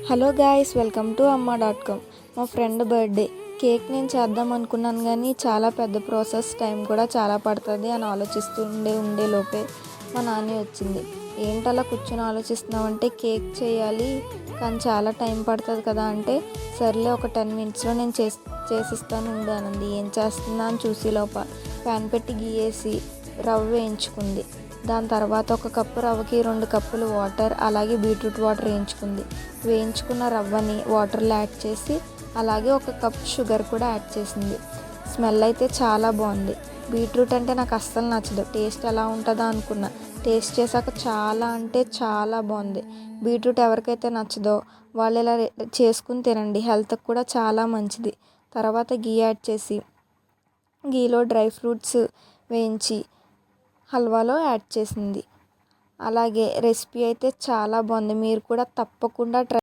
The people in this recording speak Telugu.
హలో గాయ్స్, వెల్కమ్ టు అమ్మ.com. మా ఫ్రెండ్ బర్త్డే కేక్ నేను చేద్దాం అనుకున్నాను, కానీ చాలా పెద్ద ప్రాసెస్, టైం కూడా చాలా పడుతుంది అని ఆలోచిస్తూ ఉండే లోపే మా నాన్న వచ్చింది. ఏంటలా కూర్చొని ఆలోచిస్తున్నావు అంటే, కేక్ చేయాలి కానీ చాలా టైం పడుతుంది కదా అంటే, సర్లే ఒక 10 మినిట్స్లో నేను చేసిస్తాను అనంది. ఏం చేస్తుందా అని చూసి లోప ప్యాన్ పెట్టి గీయేసి రవ్వ వేయించుకుంది. దాని తర్వాత ఒక కప్పు రవ్వకి 2 కప్పులు వాటర్, అలాగే బీట్రూట్ వాటర్ వేయించుకున్న రవ్వని వాటర్లో యాడ్ చేసి, అలాగే ఒక కప్ షుగర్ కూడా యాడ్ చేసింది. స్మెల్ అయితే చాలా బాగుంది. బీట్రూట్ అంటే నాకు అస్సలు నచ్చదు. టేస్ట్ ఎలా ఉంటుందో అనుకున్నా, టేస్ట్ చేశాక చాలా అంటే చాలా బాగుంది. బీట్రూట్ ఎవరికైతే నచ్చదో వాళ్ళు ఇలా చేసుకుని తినండి, హెల్త్కి కూడా చాలా మంచిది. తర్వాత గీ యాడ్ చేసి, గీలో డ్రై ఫ్రూట్స్ వేయించి హల్వాలో యాడ్ చేసింది. అలాగే రెసిపీ అయితే చాలా బాగుంది. మీరు కూడా తప్పకుండా ట్రై